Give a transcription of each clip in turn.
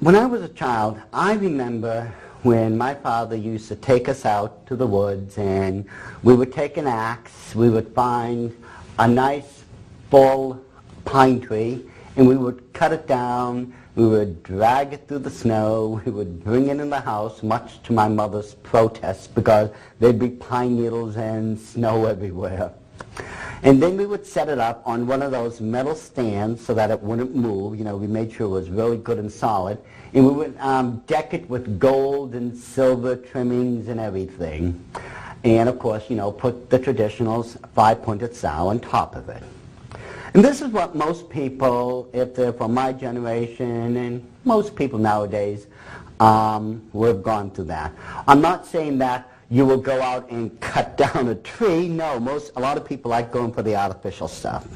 When I was a child, I remember when my father used to take us out to the woods, and we would take an axe, we would find a nice full pine tree, and we would cut it down, we would drag it through the snow, we would bring it in the house, much to my mother's protest, because there'd be pine needles and snow everywhere. And then we would set it up on one of those metal stands so that it wouldn't move. You know, we made sure it was really good and solid. And we would deck it with gold and silver trimmings and everything. And of course, you know, put the traditional five-pointed sow on top of it. And this is what most people, if they're from my generation, and most people nowadays, would have gone through that. I'm not saying that you will go out and cut down a tree. No, a lot of people like going for the artificial stuff.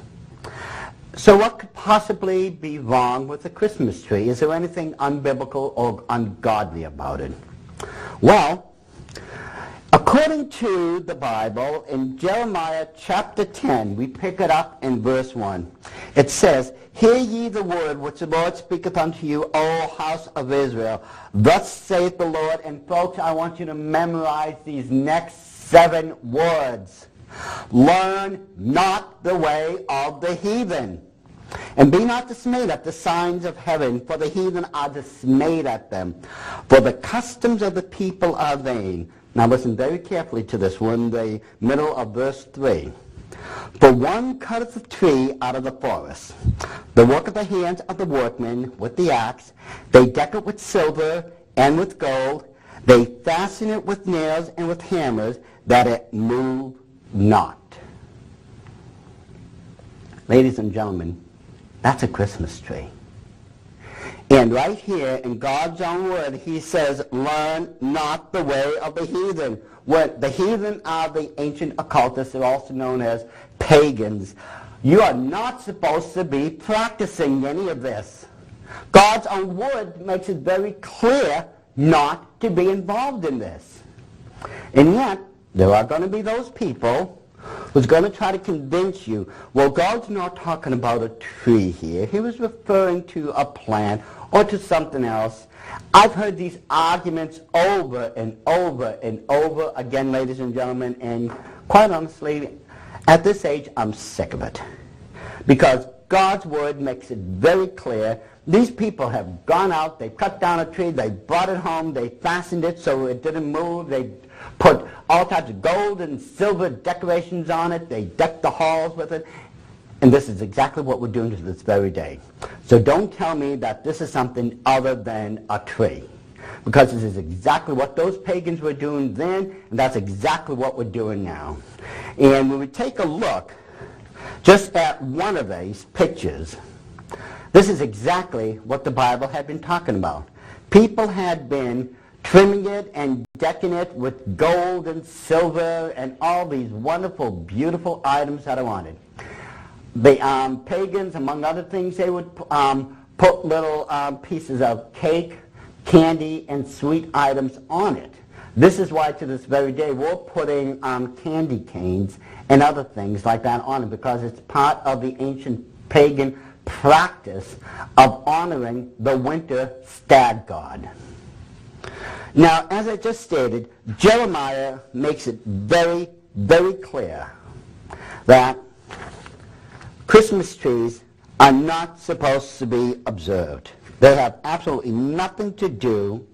So what could possibly be wrong with the Christmas tree? Is there anything unbiblical or ungodly about it? Well, according to the Bible, in Jeremiah chapter 10, we pick it up in verse 1. It says, "Hear ye the word which the Lord speaketh unto you, O house of Israel. Thus saith the Lord." And folks, I want you to memorize these next 7 words. "Learn not the way of the heathen, and be not dismayed at the signs of heaven, for the heathen are dismayed at them. For the customs of the people are vain." Now listen very carefully to this. We're in the middle of verse 3. "For one cutteth a tree out of the forest, the work of the hands of the workmen with the axe. They deck it with silver and with gold. They fasten it with nails and with hammers, that it move not." Ladies and gentlemen, that's a Christmas tree. And right here in God's own word, he says, "Learn not the way of the heathen." What the heathen are the ancient occultists. They're also known as pagans. You are not supposed to be practicing any of this. God's own word makes it very clear not to be involved in this. And yet, there are going to be those people who's going to try to convince you, well, God's not talking about a tree here. He was referring to a plant or to something else. I've heard these arguments over and over and over again, ladies and gentlemen, and quite honestly, at this age, I'm sick of it. Because God's word makes it very clear. These people have gone out, they've cut down a tree, they brought it home, they fastened it so it didn't move, they put all types of gold and silver decorations on it, they decked the halls with it, and this is exactly what we're doing to this very day. So don't tell me that this is something other than a tree, because this is exactly what those pagans were doing then, and that's exactly what we're doing now. And when we take a look just at one of these pictures, this is exactly what the Bible had been talking about. People had been trimming it and decking it with gold and silver and all these wonderful, beautiful items that are on it. The pagans, among other things, they would put little pieces of cake, candy, and sweet items on it. This is why to this very day we're putting candy canes and other things like that on it, because it's part of the ancient pagan practice of honoring the winter stag god. Now, as I just stated, Jeremiah makes it very, very clear that Christmas trees are not supposed to be observed. They have absolutely nothing to do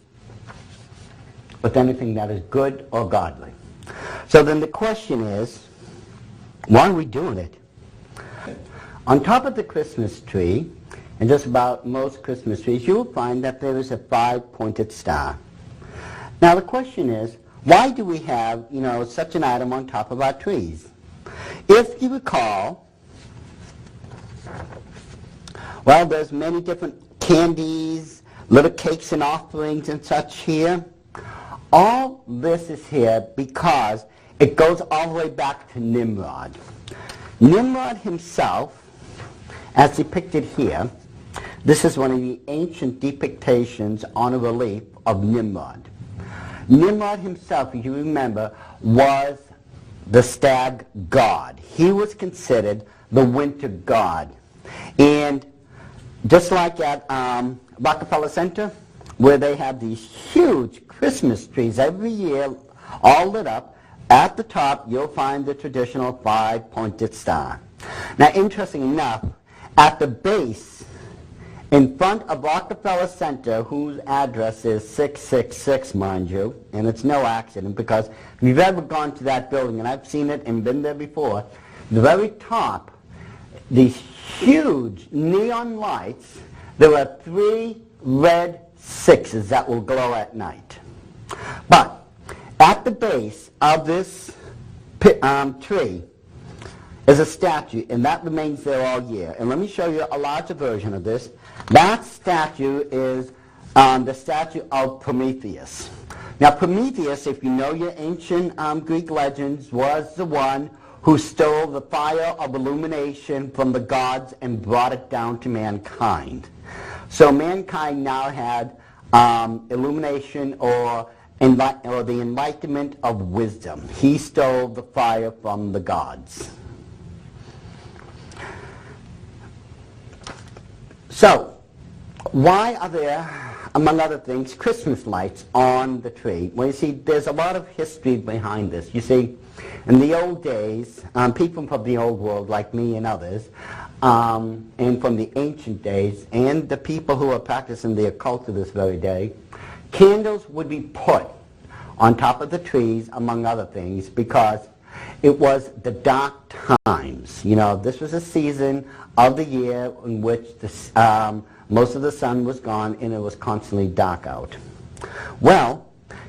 with anything that is good or godly. So then the question is, why are we doing it? On top of the Christmas tree, and just about most Christmas trees, you will find that there is a 5-pointed star. Now the question is, why do we have, such an item on top of our trees? If you recall, well, there's many different candies, little cakes and offerings and such here. All this is here because it goes all the way back to Nimrod. Nimrod himself, as depicted here, this is one of the ancient depictions on a relief of Nimrod. Nimrod himself, if you remember, was the stag god. He was considered the winter god. And just like at Rockefeller Center, where they have these huge Christmas trees every year, all lit up. At the top, you'll find the traditional 5-pointed star. Now, interesting enough, at the base, in front of Rockefeller Center, whose address is 666, mind you, and it's no accident, because if you've ever gone to that building, and I've seen it and been there before, the very top, these huge neon lights, there are 3 red 6s that will glow at night. But at the base of this tree is a statue, and that remains there all year. And let me show you a larger version of this. That statue is the statue of Prometheus. Now, Prometheus, if you know your ancient Greek legends, was the one who stole the fire of illumination from the gods and brought it down to mankind. So mankind now had illumination or the enlightenment of wisdom. He stole the fire from the gods. So, why are there, among other things, Christmas lights on the tree? Well, you see, there's a lot of history behind this. You see, in the old days, people from the old world, like me and others, and from the ancient days, and the people who are practicing the occult to this very day, candles would be put on top of the trees, among other things, because it was the dark times. You know, this was a season of the year in which most of the sun was gone and it was constantly dark out. Well,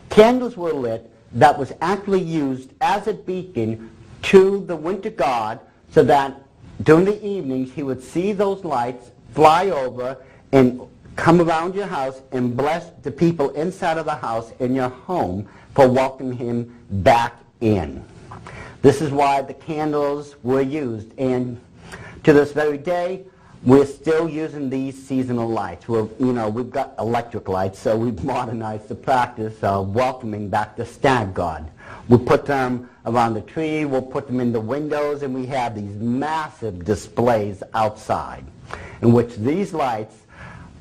candles were lit that was actually used as a beacon to the winter god, so that during the evenings he would see those lights fly over and come around your house and bless the people inside of the house in your home for welcoming him back in. This is why the candles were used, and to this very day, we're still using these seasonal lights. We've got electric lights, so we've modernized the practice of welcoming back the stag god. We put them around the tree, we'll put them in the windows, and we have these massive displays outside, in which these lights,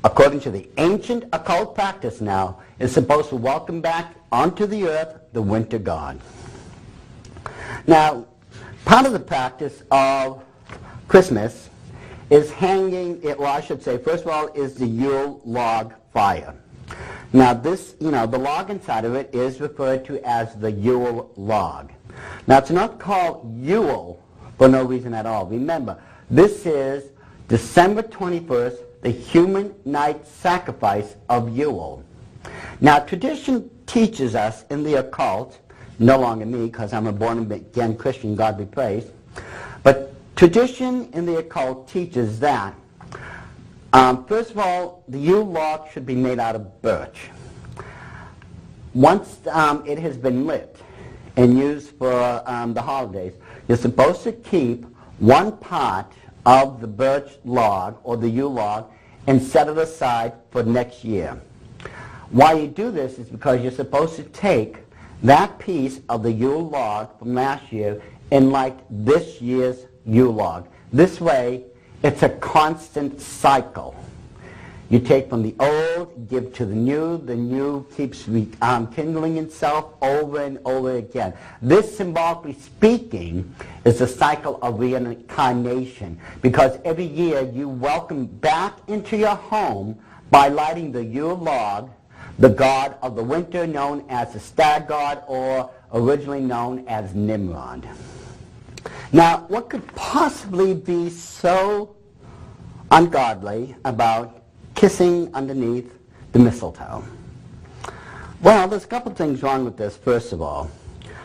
according to the ancient occult practice now, is supposed to welcome back onto the earth the winter god. Now, part of the practice of Christmas is hanging, first of all, is the Yule log fire. Now this, the log inside of it is referred to as the Yule log. Now it's not called Yule for no reason at all. Remember, this is December 21st, the human night sacrifice of Yule. Now tradition teaches us in the occult, no longer me because I'm a born-again Christian, God be praised, but tradition in the occult teaches that, first of all, the Yule log should be made out of birch. Once it has been lit and used for the holidays, you're supposed to keep one part of the birch log or the Yule log and set it aside for next year. Why you do this is because you're supposed to take that piece of the Yule log from last year and light this year's Yule log. This way, it's a constant cycle. You take from the old, give to the new keeps rekindling itself over and over again. This, symbolically speaking, is a cycle of reincarnation, because every year you welcome back into your home by lighting the Yule log, the god of the winter known as the stag god, or originally known as Nimrod. Now, what could possibly be so ungodly about kissing underneath the mistletoe? Well, there's a couple things wrong with this, first of all.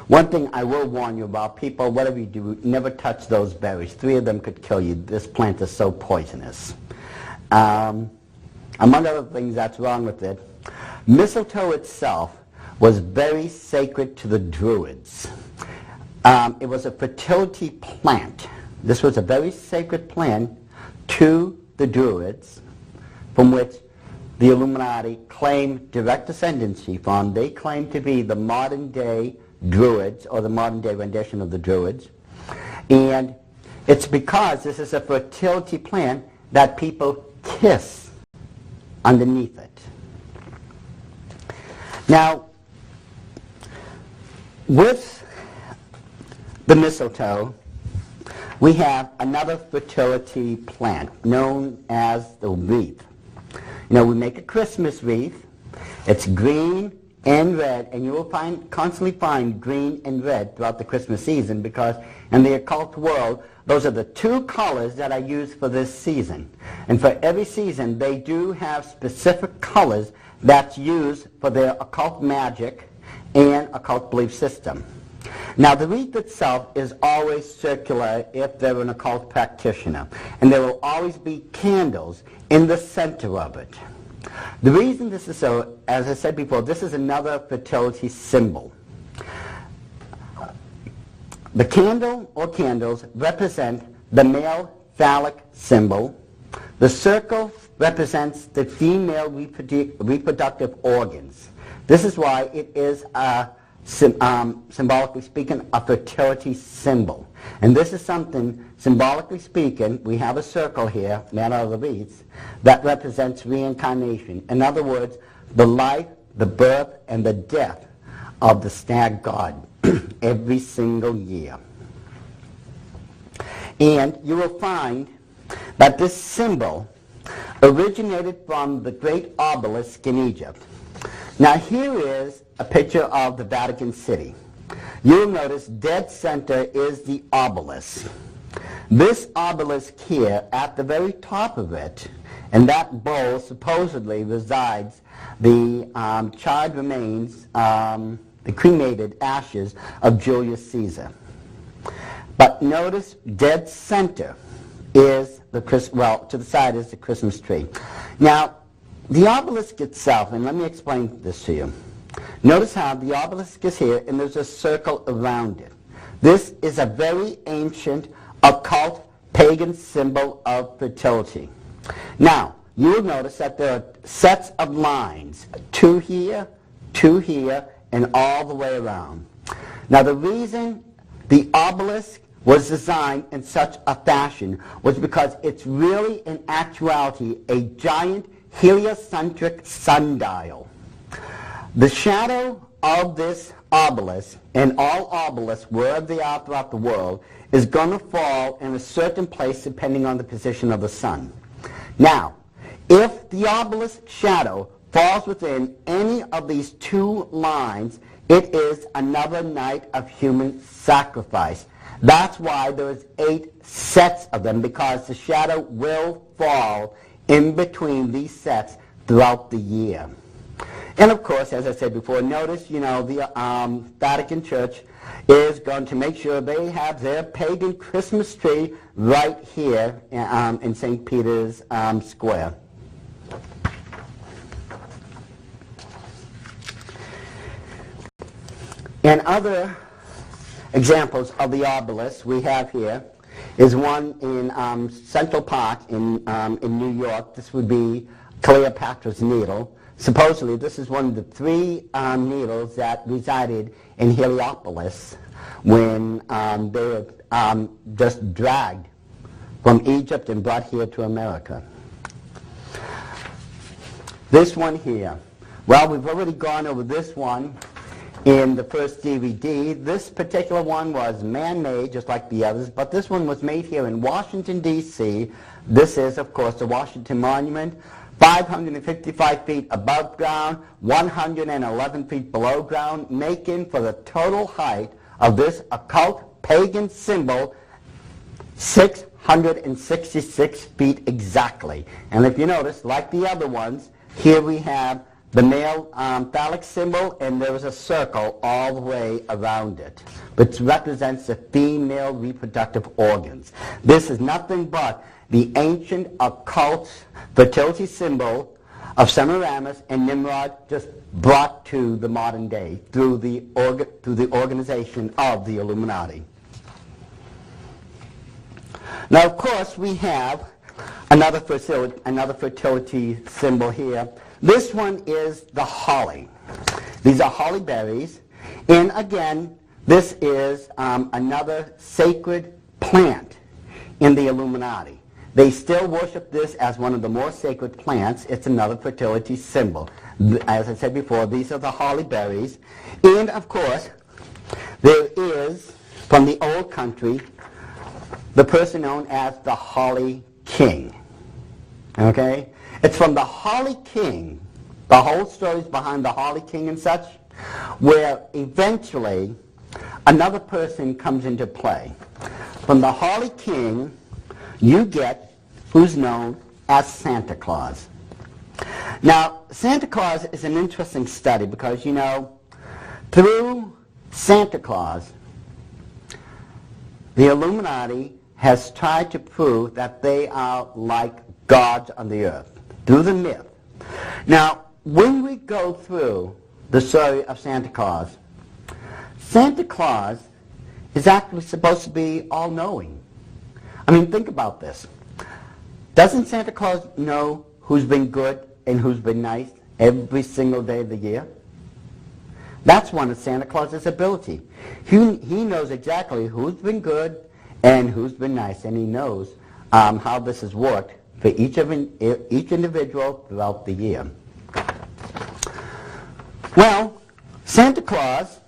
One thing I will warn you about, people, whatever you do, never touch those berries. 3 of them could kill you. This plant is so poisonous. Among other things that's wrong with it, mistletoe itself was very sacred to the Druids. It was a fertility plant. This was a very sacred plant to the Druids, from which the Illuminati claimed direct ascendancy from. They claimed to be the modern day Druids, or the modern day rendition of the Druids. And it's because this is a fertility plant that people kiss underneath it. Now, with the mistletoe, we have another fertility plant known as the wreath. You know, we make a Christmas wreath. It's green and red, and you will constantly find green and red throughout the Christmas season, because in the occult world, those are the two colors that are used for this season. And for every season, they do have specific colors that's used for their occult magic and occult belief system. Now, the wreath itself is always circular if they're an occult practitioner, and there will always be candles in the center of it. The reason this is so, as I said before, this is another fertility symbol. The candle or candles represent the male phallic symbol. The circle represents the female reproductive organs. This is why it is symbolically speaking, a fertility symbol. And this is something, symbolically speaking, we have a circle here, man out of the wreaths, that represents reincarnation. In other words, the life, the birth, and the death of the stag god every single year. And you will find that this symbol originated from the great obelisk in Egypt. Now here is a picture of the Vatican City. You'll notice dead center is the obelisk. This obelisk here, at the very top of it, in that bowl supposedly resides the charred remains, the cremated ashes of Julius Caesar. But notice dead center is the to the side is the Christmas tree. Now, the obelisk itself, and let me explain this to you. Notice how the obelisk is here and there's a circle around it. This is a very ancient, occult, pagan symbol of fertility. Now, you'll notice that there are sets of lines, two here, and all the way around. Now, the reason the obelisk was designed in such a fashion was because it's really, in actuality, a giant heliocentric sundial. The shadow of this obelisk, and all obelisks, wherever they are throughout the world, is going to fall in a certain place depending on the position of the sun. Now, if the obelisk shadow falls within any of these two lines, it is another night of human sacrifice. That's why there's 8 sets of them, because the shadow will fall in between these sets throughout the year. And of course, as I said before, notice, you know, the Vatican Church is going to make sure they have their pagan Christmas tree right here in St. Peter's Square. And other examples of the obelisk we have here is one in Central Park in New York. This would be Cleopatra's Needle. Supposedly, this is one of the 3 needles that resided in Heliopolis when they were just dragged from Egypt and brought here to America. This one here. Well, we've already gone over this one in the first DVD. This particular one was man-made, just like the others, but this one was made here in Washington, D.C. This is, of course, the Washington Monument. 555 feet above ground, 111 feet below ground, making for the total height of this occult pagan symbol 666 feet exactly. And if you notice, like the other ones, here we have the male phallic symbol, and there is a circle all the way around it, which represents the female reproductive organs. This is nothing but the ancient occult fertility symbol of Semiramis and Nimrod, just brought to the modern day through the organization of the Illuminati. Now, of course, we have another fertility symbol here. This one is the holly. These are holly berries, and again, this is another sacred plant in the Illuminati. they still worship this as one of the more sacred plants. It's another fertility symbol. As I said before, these are the holly berries. And, of course, there is, from the old country, the person known as the Holly King. Okay? It's from the Holly King, the whole story is behind the Holly King and such, where eventually another person comes into play. From the Holly King, you get who's known as Santa Claus. Now, Santa Claus is an interesting study because, you know, through Santa Claus, the Illuminati has tried to prove that they are like gods on the earth, through the myth. Now, when we go through the story of Santa Claus is actually supposed to be all-knowing. I mean, think about this. Doesn't Santa Claus know who's been good and who's been nice every single day of the year? That's one of Santa Claus's ability. He knows exactly who's been good and who's been nice, and he knows how this has worked for each individual throughout the year. Well, Santa Claus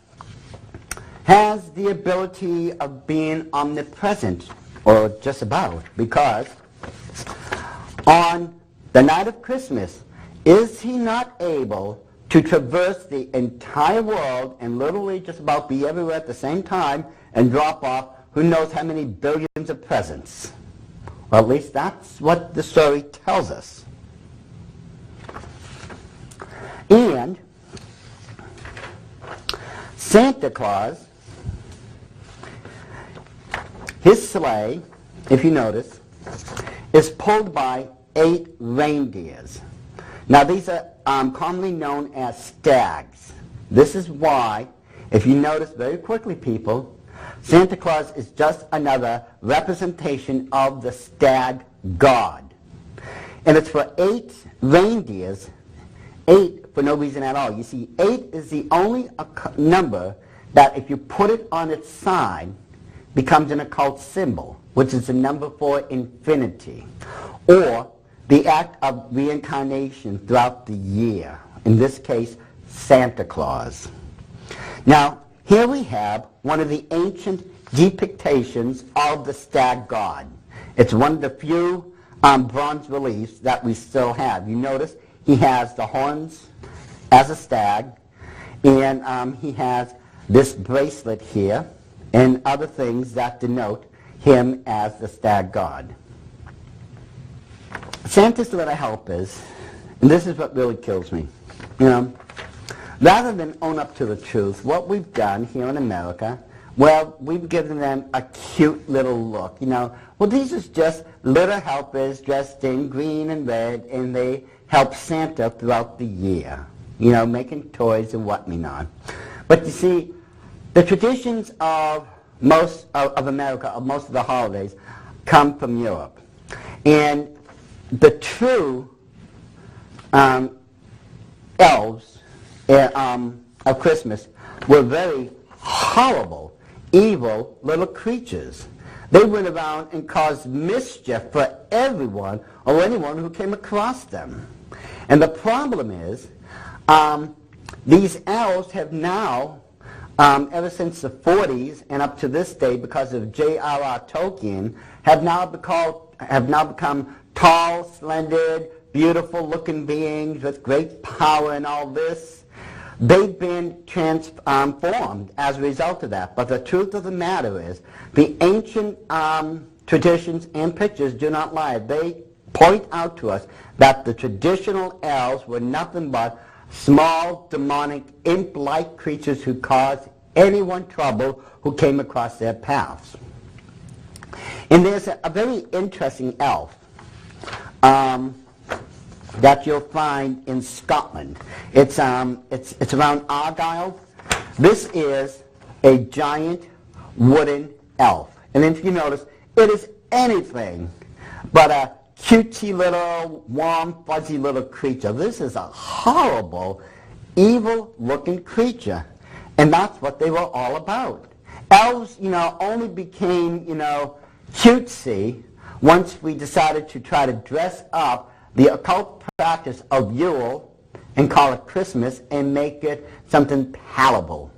has the ability of being omnipresent, or just about, because on the night of Christmas, is he not able to traverse the entire world and literally just about be everywhere at the same time and drop off who knows how many billions of presents? Well, at least that's what the story tells us. And Santa Claus, his sleigh, if you notice, is pulled by 8 reindeers. Now, these are commonly known as stags. This is why, if you notice very quickly, people, Santa Claus is just another representation of the stag god. And it's for 8 reindeers, 8 for no reason at all. You see, 8 is the only number that if you put it on its side becomes an occult symbol, which is the number for infinity, or the act of reincarnation throughout the year. In this case, Santa Claus. Now, here we have one of the ancient depictions of the stag god. It's one of the few bronze reliefs that we still have. You notice he has the horns as a stag, and he has this bracelet here, and other things that denote him as the stag god. Santa's little helpers, and this is what really kills me, you know, rather than own up to the truth, what we've done here in America, well, we've given them a cute little look, you know. Well, these are just little helpers dressed in green and red, and they help Santa throughout the year, you know, making toys and whatnot. But you see, the traditions of most of America, of most of the holidays, come from Europe. And the true elves of Christmas were very horrible, evil little creatures. They went around and caused mischief for everyone or anyone who came across them. And the problem is, these elves have now, ever since the 40s and up to this day, because of J.R.R. Tolkien, have now become tall, slender, beautiful-looking beings with great power and all this. They've been transformed as a result of that. But the truth of the matter is, the ancient traditions and pictures do not lie. They point out to us that the traditional elves were nothing but small, demonic, imp-like creatures who caused anyone trouble who came across their paths. And there's a very interesting elf that you'll find in Scotland. It's around Argyll. This is a giant wooden elf. And if you notice, it is anything but a cutesy little, warm, fuzzy little creature. This is a horrible, evil-looking creature. And that's what they were all about. Elves, you know, only became, you know, cutesy once we decided to try to dress up the occult practice of Yule and call it Christmas and make it something palatable.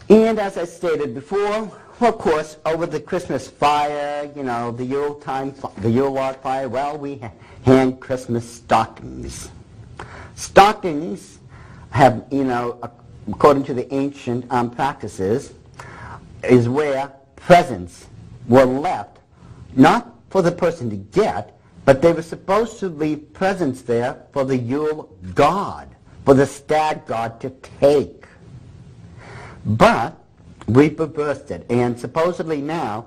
And as I stated before, well, of course, over the Christmas fire, the Yule log fire, well, we hand Christmas stockings. Stockings have, according to the ancient practices, is where presents were left, not for the person to get, but they were supposed to leave presents there for the Yule god, for the stag god to take. But we've reversed it, and supposedly now,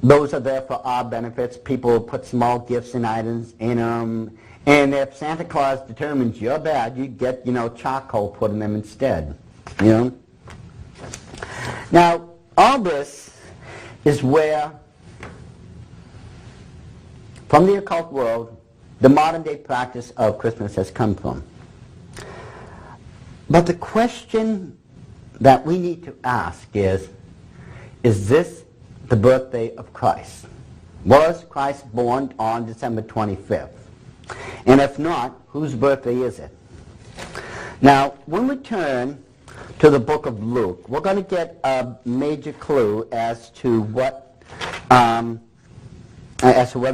those are there for our benefits. People put small gifts and items in them, and if Santa Claus determines you're bad, you get, charcoal put in them instead, Now, all this is where, from the occult world, the modern-day practice of Christmas has come from. But the question that we need to ask is this the birthday of Christ? Was Christ born on December 25th? And if not, whose birthday is it? Now, when we turn to the book of Luke, we're going to get a major clue as to whether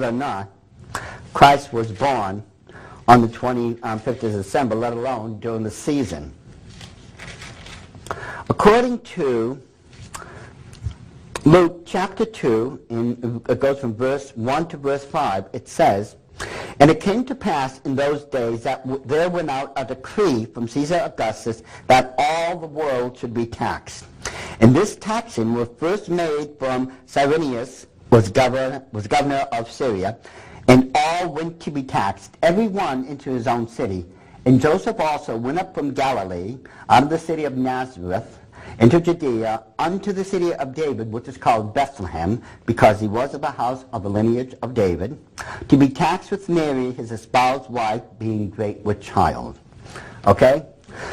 or not Christ was born on the 25th of December, let alone during the season. According to Luke chapter 2, and it goes from verse 1 to verse 5, it says, "And it came to pass in those days that there went out a decree from Caesar Augustus that all the world should be taxed. And this taxing was first made from Saturnalia, was governor of Syria, and all went to be taxed, every one into his own city. And Joseph also went up from Galilee, out of the city of Nazareth, into Judea, unto the city of David, which is called Bethlehem, because he was of the house of the lineage of David, to be taxed with Mary, his espoused wife, being great with child." Okay?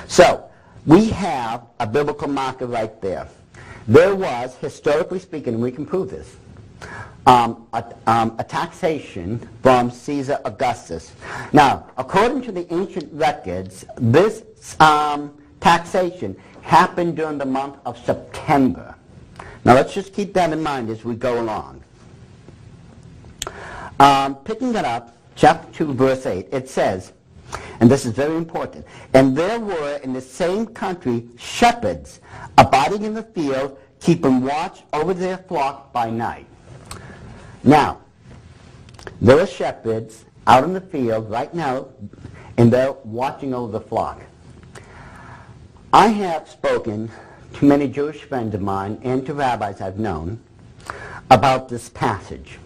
So, we have a biblical marker right there. There was, historically speaking, and we can prove this, a taxation from Caesar Augustus. Now, according to the ancient records, this taxation happened during the month of September. Now, let's just keep that in mind as we go along. Picking it up, chapter 2, verse 8, it says, and this is very important, "And there were in the same country shepherds abiding in the field, keeping watch over their flock by night." Now, there are shepherds out in the field right now, and they're watching over the flock. I have spoken to many Jewish friends of mine and to rabbis I've known about this passage.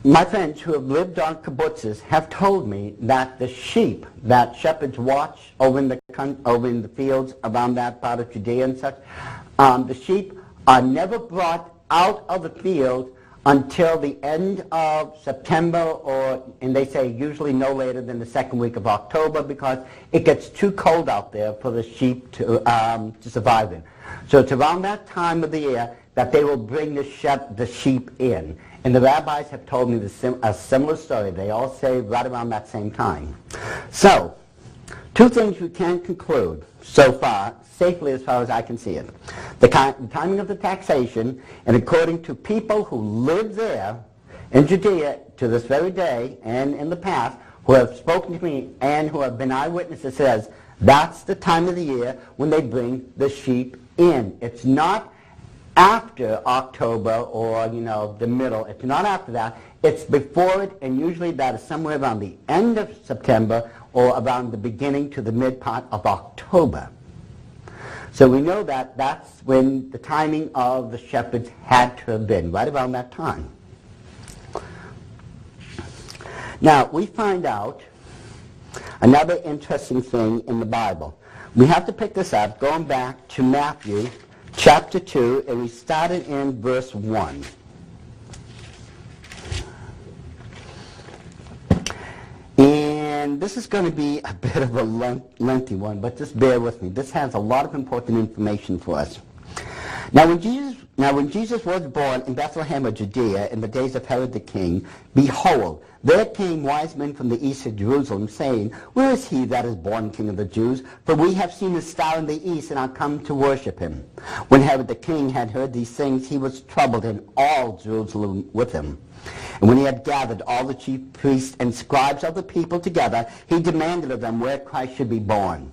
My friends who have lived on kibbutzes have told me that the sheep that shepherds watch over in the fields around that part of Judea and such, the sheep are never brought out of the field until the end of September, and they say usually no later than the second week of October, because it gets too cold out there for the sheep to survive in. So it's around that time of the year that they will bring the sheep in. And the rabbis have told me a similar story. They all say right around that same time. So, two things we can conclude so far, safely as far as I can see it. The timing of the taxation, and according to people who live there in Judea to this very day and in the past, who have spoken to me and who have been eyewitnesses, says that's the time of the year when they bring the sheep in. It's not after October or, the middle. It's not after that. It's before it, and usually that is somewhere around the end of September or around the beginning to the mid part of October. So we know that that's when the timing of the shepherds had to have been, right around that time. Now, we find out another interesting thing in the Bible. We have to pick this up going back to Matthew chapter 2, and we started in verse 1. And this is going to be a bit of a lengthy one, but just bear with me. This has a lot of important information for us. Now when Jesus was born in Bethlehem of Judea in the days of Herod the king, behold, there came wise men from the east of Jerusalem, saying, Where is he that is born King of the Jews? For we have seen his star in the east, and are come to worship him. When Herod the king had heard these things, he was troubled, and all Jerusalem with him. And when he had gathered all the chief priests and scribes of the people together, he demanded of them where Christ should be born.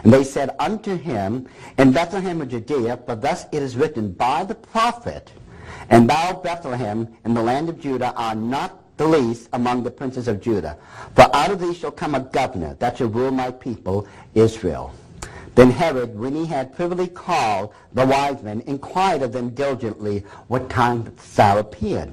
And they said unto him, In Bethlehem of Judea, for thus it is written by the prophet, And thou, Bethlehem, in the land of Judah, art not the least among the princes of Judah. For out of thee shall come a governor, that shall rule my people Israel. Then Herod, when he had privily called the wise men, inquired of them diligently what time the star appeared.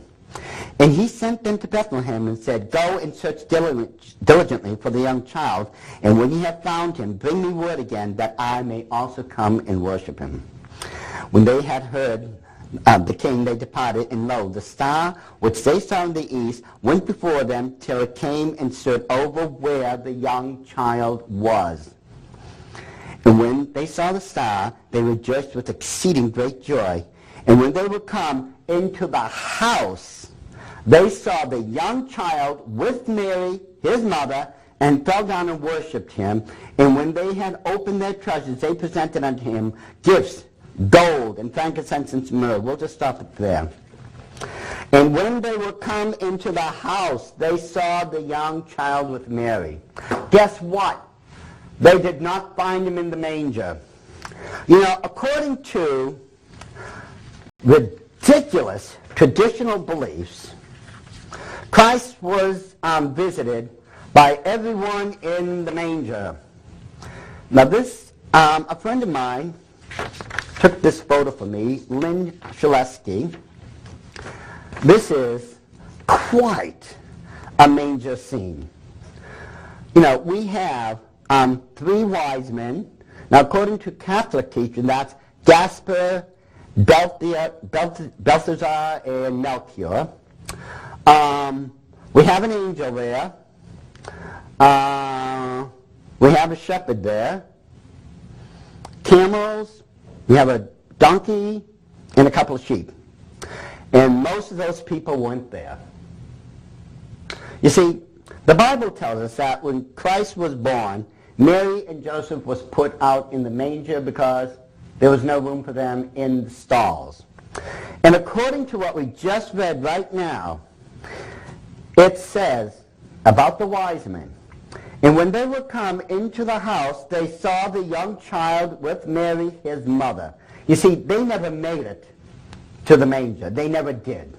And he sent them to Bethlehem and said, Go and search diligently for the young child, and when ye have found him, bring me word again, that I may also come and worship him. When they had heard the king, they departed, and lo, the star which they saw in the east went before them till it came and stood over where the young child was. And when they saw the star, they rejoiced with exceeding great joy. And when they were come into the house, they saw the young child with Mary, his mother, and fell down and worshipped him. And when they had opened their treasures, they presented unto him gifts, gold, and frankincense, and myrrh. We'll just stop it there. And when they were come into the house, they saw the young child with Mary. Guess what? They did not find him in the manger. You know, according to ridiculous traditional beliefs, Christ was visited by everyone in the manger. Now this, a friend of mine took this photo for me, Lynn Shaleski. This is quite a manger scene. You know, we have three wise men. Now according to Catholic teaching, that's Gaspar, Balthazar, and Melchior. We have an angel there. We have a shepherd there. Camels. We have a donkey and a couple of sheep. And most of those people weren't there. You see, the Bible tells us that when Christ was born, Mary and Joseph was put out in the manger because there was no room for them in the stalls. And according to what we just read right now, it says about the wise men, and when they were come into the house, they saw the young child with Mary, his mother. You see, they never made it to the manger. They never did.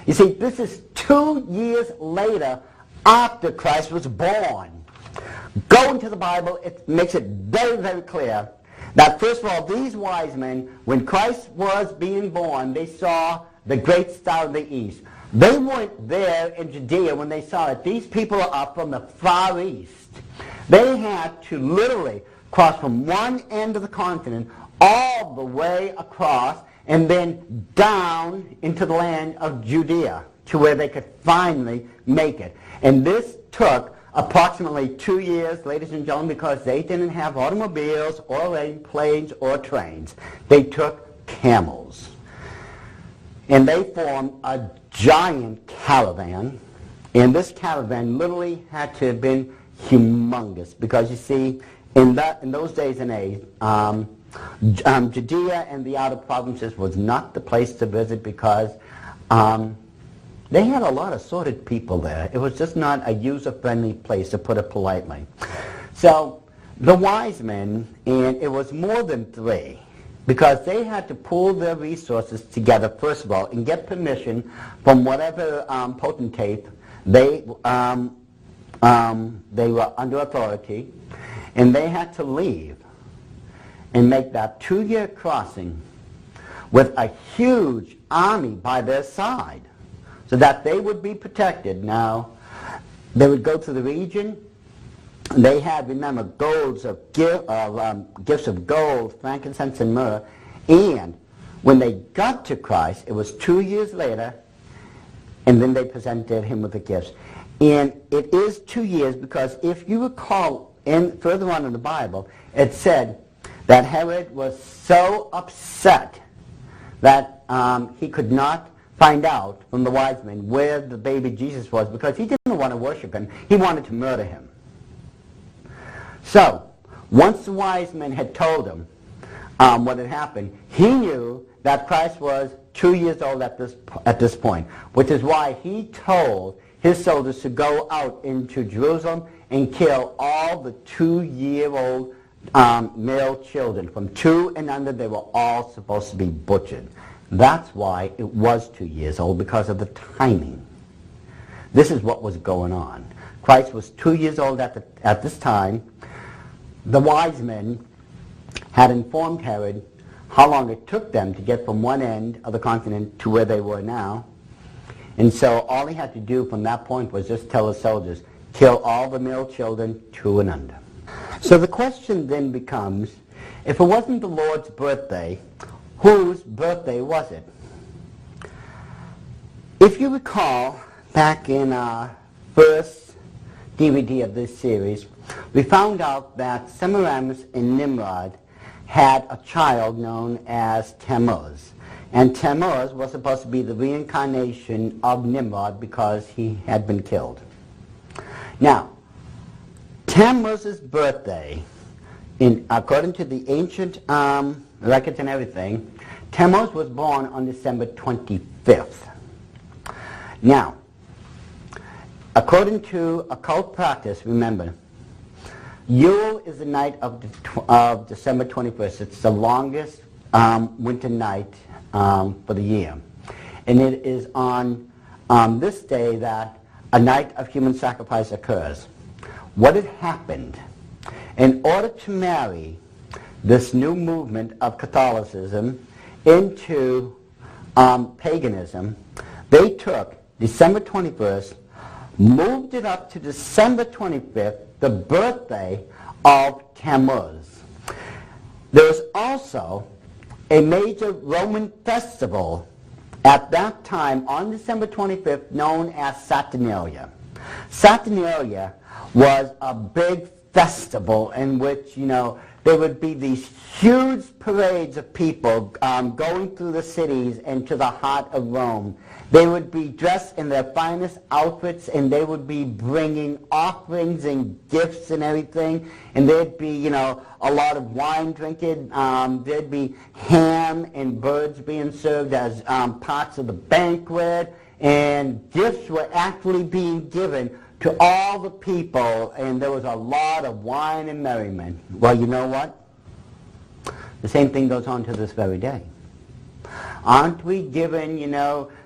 You see, this is 2 years later after Christ was born. Go into the Bible, it makes it very, very clear that, first of all, these wise men, when Christ was being born, they saw the great star of the east. They weren't there in Judea when they saw it. These people are from the far east. They had to literally cross from one end of the continent all the way across and then down into the land of Judea to where they could finally make it. And this took approximately 2 years, ladies and gentlemen, because they didn't have automobiles or planes or trains. They took camels. And they formed a giant caravan. And this caravan literally had to have been humongous because, you see, in those days and age, Judea and the outer provinces was not the place to visit because they had a lot of sordid people there. It was just not a user-friendly place, to put it politely. So the wise men, and it was more than three, because they had to pool their resources together, first of all, and get permission from whatever potentate they were under authority, and they had to leave and make that 2-year crossing with a huge army by their side so that they would be protected. Now, they would go through the region. They had, remember, gifts of gold, frankincense, and myrrh. And when they got to Christ, it was 2 years later, and then they presented him with the gifts. And it is 2 years because if you recall, further on in the Bible, it said that Herod was so upset that he could not find out from the wise men where the baby Jesus was because he didn't want to worship him. He wanted to murder him. So, once the wise men had told him what had happened, he knew that Christ was 2 years old at this point, which is why he told his soldiers to go out into Jerusalem and kill all the 2-year-old male children. From 2 and under, they were all supposed to be butchered. That's why it was 2 years old, because of the timing. This is what was going on. Christ was 2 years old at this time. The wise men had informed Herod how long it took them to get from one end of the continent to where they were now. And so all he had to do from that point was just tell the soldiers, kill all the male children 2 and under. So the question then becomes, if it wasn't the Lord's birthday, whose birthday was it? If you recall, back in our first DVD of this series, we found out that Semiramis and Nimrod had a child known as Tammuz. And Tammuz was supposed to be the reincarnation of Nimrod because he had been killed. Now, Tammuz's birthday, according to the ancient records and everything, Tammuz was born on December 25th. Now, according to occult practice, remember, Yule is the night of December 21st. It's the longest winter night for the year. And it is on this day that a night of human sacrifice occurs. What had happened, in order to marry this new movement of Catholicism into paganism, they took December 21st, moved it up to December 25th, the birthday of Tammuz. There was also a major Roman festival at that time on December 25th known as Saturnalia. Saturnalia was a big festival in which, there would be these huge parades of people going through the cities and to the heart of Rome. They would be dressed in their finest outfits, and they would be bringing offerings and gifts and everything. And there'd be, a lot of wine drinking. There'd be ham and birds being served as parts of the banquet. And gifts were actually being given to all the people, and there was a lot of wine and merriment. Well, you know what? The same thing goes on to this very day. Aren't we given,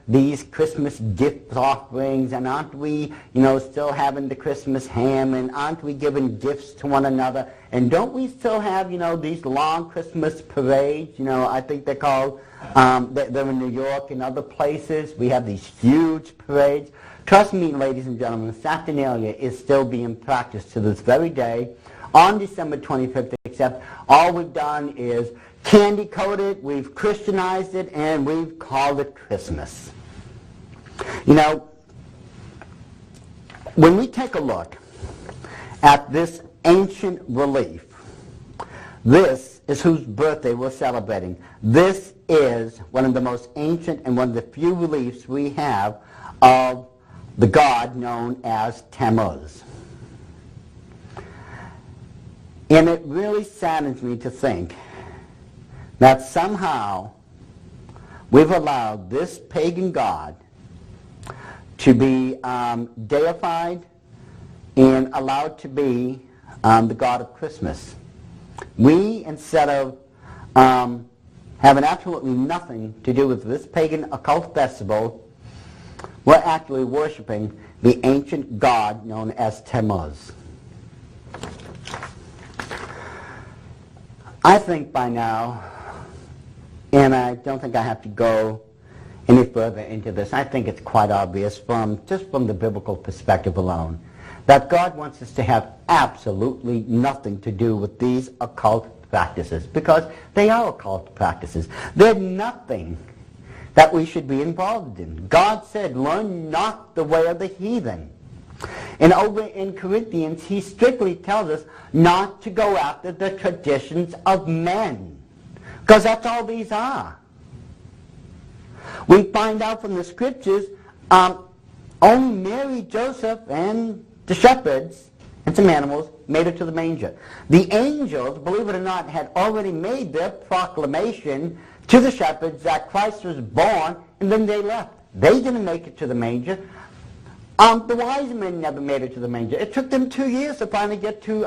these Christmas gift offerings, and aren't we, still having the Christmas ham, and aren't we giving gifts to one another? And don't we still have, these long Christmas parades? I think they're called, they're in New York and other places. We have these huge parades. Trust me, ladies and gentlemen, Saturnalia is still being practiced to this very day on December 25th, except all we've done is candy-coat it, we've Christianized it, and we've called it Christmas. When we take a look at this ancient relief, this is whose birthday we're celebrating. This is one of the most ancient and one of the few reliefs we have of the god known as Tammuz. And it really saddens me to think that somehow we've allowed this pagan god to be deified and allowed to be the god of Christmas. We, instead of having absolutely nothing to do with this pagan occult festival, we're actually worshiping the ancient god known as Tammuz. I think by now, and I don't think I have to go any further into this, I think it's quite obvious just from the biblical perspective alone, that God wants us to have absolutely nothing to do with these occult practices, because they are occult practices. They're nothing that we should be involved in. God said, learn not the way of the heathen. And over in Corinthians, he strictly tells us not to go after the traditions of men, because that's all these are. We find out from the scriptures, only Mary, Joseph, and the shepherds and some animals made it to the manger. The angels, believe it or not, had already made their proclamation to the shepherds that Christ was born, and then they left. They didn't make it to the manger. The wise men never made it to the manger. It took them 2 years to finally get to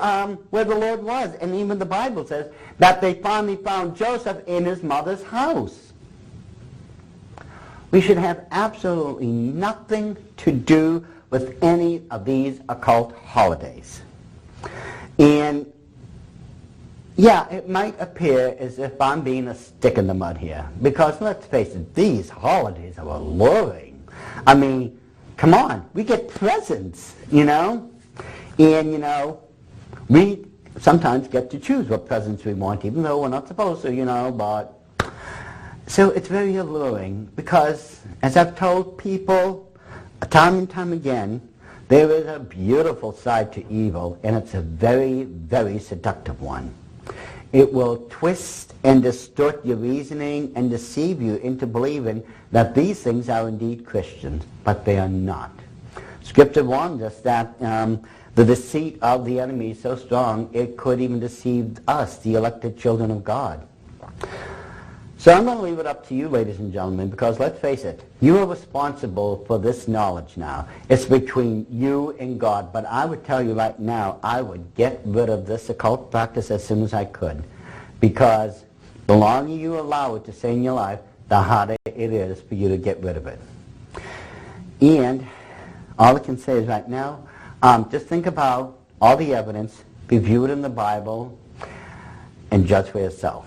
where the Lord was. And even the Bible says that they finally found Joseph in his mother's house. We should have absolutely nothing to do with any of these occult holidays. And yeah, it might appear as if I'm being a stick in the mud here, because let's face it, these holidays are alluring. I mean, come on, we get presents, and we sometimes get to choose what presents we want, even though we're not supposed to, but so it's very alluring, because as I've told people time and time again, there is a beautiful side to evil, and it's a very, very seductive one. It will twist and distort your reasoning and deceive you into believing that these things are indeed Christians, but they are not. Scripture warns us that the deceit of the enemy is so strong it could even deceive us, the elected children of God. So I'm going to leave it up to you, ladies and gentlemen, because let's face it, you are responsible for this knowledge now. It's between you and God. But I would tell you right now, I would get rid of this occult practice as soon as I could. Because the longer you allow it to stay in your life, the harder it is for you to get rid of it. And all I can say is right now, just think about all the evidence, review it in the Bible, and judge for yourself.